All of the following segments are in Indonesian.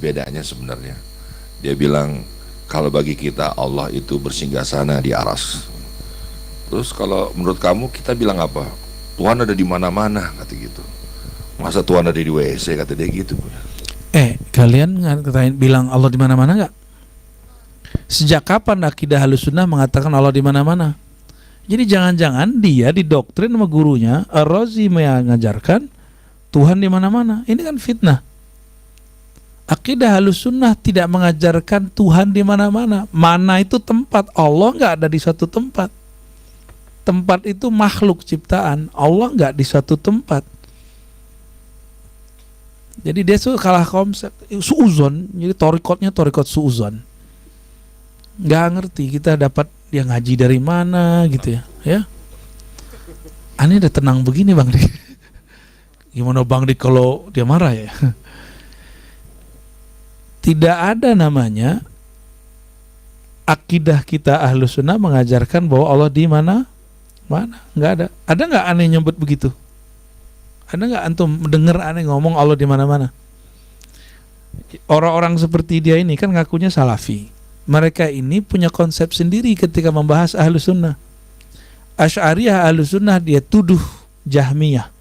bedanya sebenarnya. Dia bilang kalau bagi kita Allah itu bersinggasana di aras. Terus kalau menurut kamu kita bilang apa? Tuhan ada di mana-mana, kata gitu. Masa Tuhan ada di WC, kata dia gitu. Kalian bilang Allah di mana-mana nggak? Sejak kapan akidah Ahlussunnah mengatakan Allah di mana-mana? Jadi jangan-jangan dia didoktrin sama gurunya, Ar-Razi mengajarkan Tuhan di mana-mana. Ini kan fitnah. Akidah Ahlussunnah tidak mengajarkan Tuhan di mana-mana. Mana itu tempat, Allah nggak ada di suatu tempat. Tempat itu makhluk ciptaan, Allah nggak di suatu tempat. Jadi dia kalah konsep suuzon, jadi torikotnya torikot suuzon. Nggak ngerti kita dapat dia ngaji dari mana gitu ya. Aneh udah tenang begini Bang Dik. Gimana Bang Dik kalau dia marah ya? Tidak ada namanya akidah kita Ahlussunnah mengajarkan bahwa Allah di mana? Mana? Nggak ada. Ada nggak aneh nyebut begitu? Ada nggak antum mendengar aneh ngomong Allah di mana-mana? Orang-orang seperti dia ini kan ngakunya salafi. Mereka ini punya konsep sendiri ketika membahas Ahlussunnah. Asy'ariyah Ahlussunnah dia tuduh Jahmiyah.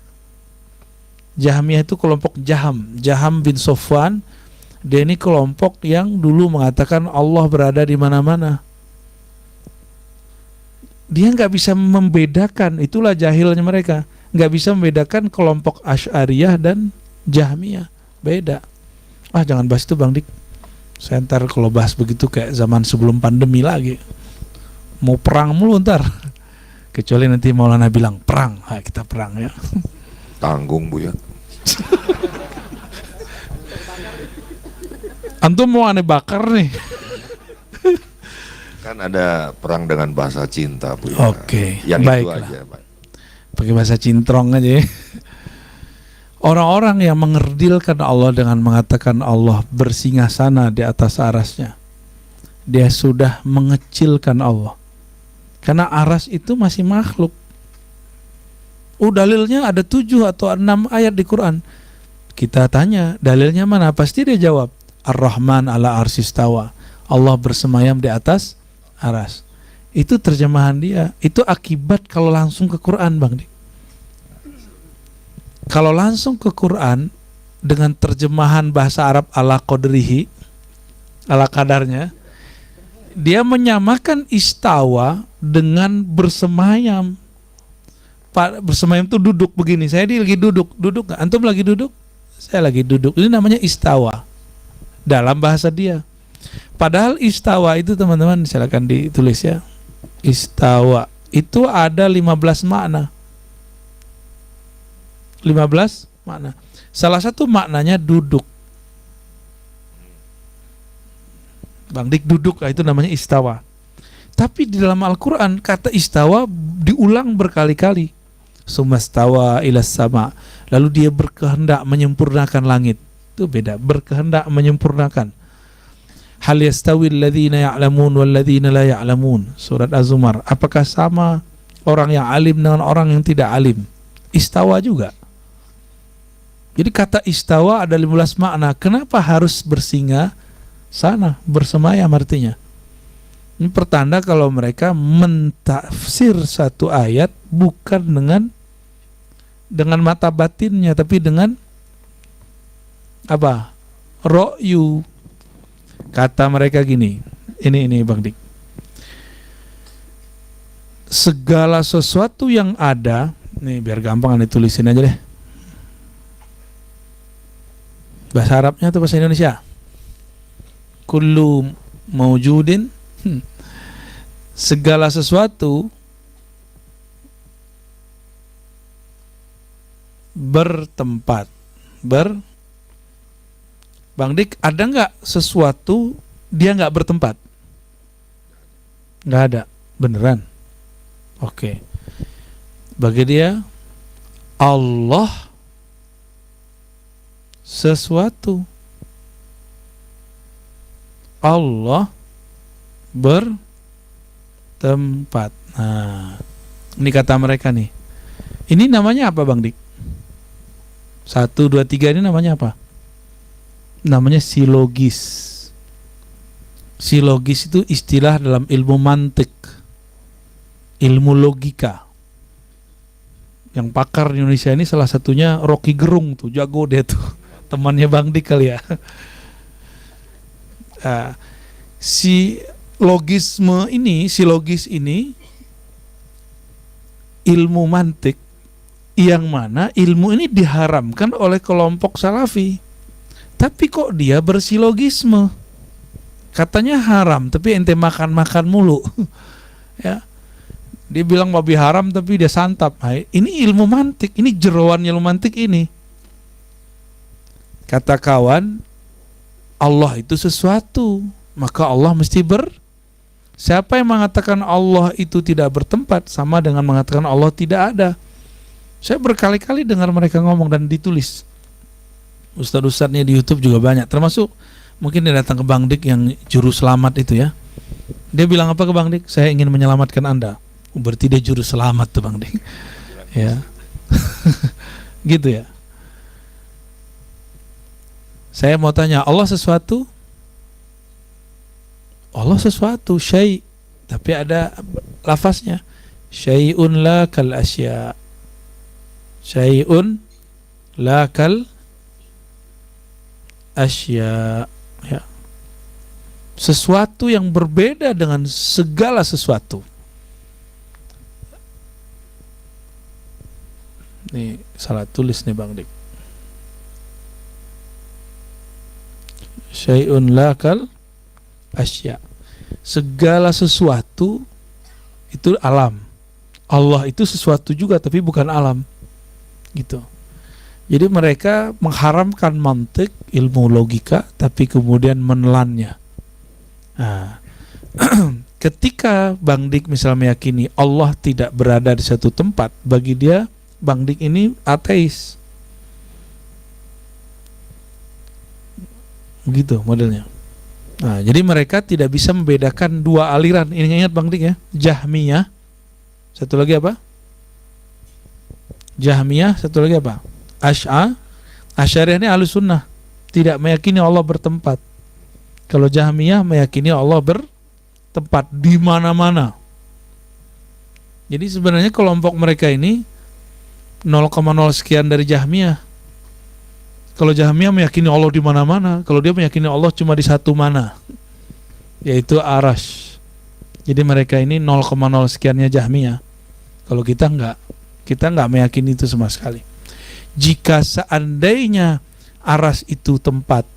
Jahmiyah itu kelompok Jaham bin Sofwan. Dia ini kelompok yang dulu mengatakan Allah berada di mana-mana. Dia nggak bisa membedakan, itulah jahilnya mereka. Nggak bisa membedakan kelompok Asy'ariyah dan Jahmiyah. Beda. Jangan bahas itu Bang Dik. Saya ntar kalau bahas begitu kayak zaman sebelum pandemi lagi. Mau perang mulu ntar. Kecuali nanti Maulana bilang perang, kita perang ya. Tanggung Buya. Antum mau aneh bakar nih. Kan ada perang dengan bahasa cinta Buya. Oke, yang baiklah. itu aja Pak. Pakai bahasa cintrong aja ya. Orang-orang yang mengerdilkan Allah dengan mengatakan Allah bersinggasana di atas arasnya, dia sudah mengecilkan Allah. Karena aras itu masih makhluk. Dalilnya ada 7 atau 6 ayat di Quran. Kita tanya, dalilnya mana? Pasti dia jawab, Ar-Rahman ala arsistawa. Allah bersemayam di atas aras. Itu terjemahan dia. Itu akibat kalau langsung ke Quran Bang Dik. Kalau langsung ke Quran dengan terjemahan bahasa Arab ala qadrihi, ala kadarnya, dia menyamakan istawa dengan bersemayam. Bersemayam itu duduk begini. Saya lagi duduk nggak? Antum lagi duduk? Saya lagi duduk. Ini namanya istawa dalam bahasa dia. Padahal istawa itu teman-teman silakan ditulis ya. Istawa itu ada 15 makna. 15 makna. Salah satu maknanya duduk. Bang Dik duduk, itu namanya istawa. Tapi di dalam Al-Quran kata istawa diulang berkali-kali. Sumastawa ilas sama. Lalu dia berkehendak menyempurnakan langit. Itu beda, berkehendak menyempurnakan. Hal yastawil ladzina ya'lamun wal ladzina la ya'lamun. Surat Az-Zumar. Apakah sama orang yang alim dengan orang yang tidak alim? Istawa juga. Jadi kata istawa ada 15 makna. Kenapa harus bersinggah sana, bersemayam artinya? Ini pertanda kalau mereka mentafsir satu ayat bukan dengan mata batinnya, tapi dengan apa? Ro'yu. Kata mereka gini. Ini Bang Dik. Segala sesuatu yang ada, nih biar gampang ditulisin aja deh. Bahasa Arabnya atau bahasa Indonesia? Kullu maujudin, segala sesuatu bertempat. Bang Dik, ada nggak sesuatu dia nggak bertempat? Nggak ada, beneran? Oke. Bagi dia Allah sesuatu. Allah bertempat. Nah, ini kata mereka nih. Ini namanya apa Bang Dik? 1, 2, 3 ini namanya apa? namanya silogis. Silogis itu istilah dalam ilmu mantik, ilmu logika. Yang pakar di Indonesia ini salah satunya Rocky Gerung tuh, jago dia tuh, temannya Bang Dik kali ya. Silogis ini ilmu mantik yang mana ilmu ini diharamkan oleh kelompok Salafi. Tapi kok dia bersilogisme? Katanya haram, tapi ente makan-makan mulu. Ya. Dia bilang babi haram tapi dia santap. Nah, ini ilmu mantik, ini jeroannya ilmu mantik ini. Kata kawan, Allah itu sesuatu, maka Allah mesti siapa yang mengatakan Allah itu tidak bertempat sama dengan mengatakan Allah tidak ada. Saya berkali-kali dengar mereka ngomong dan ditulis. Ustadz-ustadznya di YouTube juga banyak, termasuk mungkin dia datang ke Bang Dik yang juru selamat itu ya. Dia bilang apa ke Bang Dik? Saya ingin menyelamatkan Anda. Berarti dia juru selamat tuh Bang Dik. Ya. Gitu ya. Saya mau tanya, Allah sesuatu? Allah sesuatu, syai'. Tapi ada lafaznya. Syai'un la kal asya'. Syai'un la kal asya'. Ya. Sesuatu yang berbeda dengan segala sesuatu. Nih salah tulis nih Bang Dik. Syai'un la kal asya'. Segala sesuatu itu alam. Allah itu sesuatu juga tapi bukan alam. Gitu. Jadi mereka mengharamkan mantik, ilmu logika, tapi kemudian menelannya. Nah, ketika Bang Dik misalnya meyakini Allah tidak berada di satu tempat, bagi dia Bang Dik ini ateis. Gitu modelnya. Nah, jadi mereka tidak bisa membedakan dua aliran. Ini ingat Bang Dik ya, Jahmiyah. Satu lagi apa? Jahmiyah, satu lagi apa? Asy'ariyah ini Ahlus Sunnah, tidak meyakini Allah bertempat. Kalau Jahmiyah meyakini Allah bertempat di mana-mana. Jadi sebenarnya kelompok mereka ini 0,0 sekian dari Jahmiyah. Kalau Jahmiyah meyakini Allah di mana-mana, kalau dia meyakini Allah cuma di satu mana, yaitu Arash. Jadi mereka ini 0,0 sekiannya Jahmiyah. Kalau kita enggak meyakini itu sama sekali. Jika seandainya Aras itu tempat,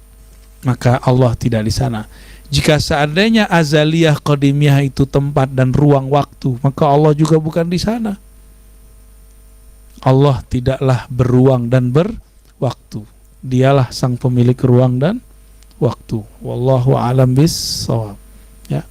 maka Allah tidak di sana. Jika seandainya azaliyah qadimiyah itu tempat dan ruang waktu, maka Allah juga bukan di sana. Allah tidaklah beruang dan berwaktu. Dialah sang pemilik ruang dan waktu. Wallahu a'lam bis-shawab. Ya.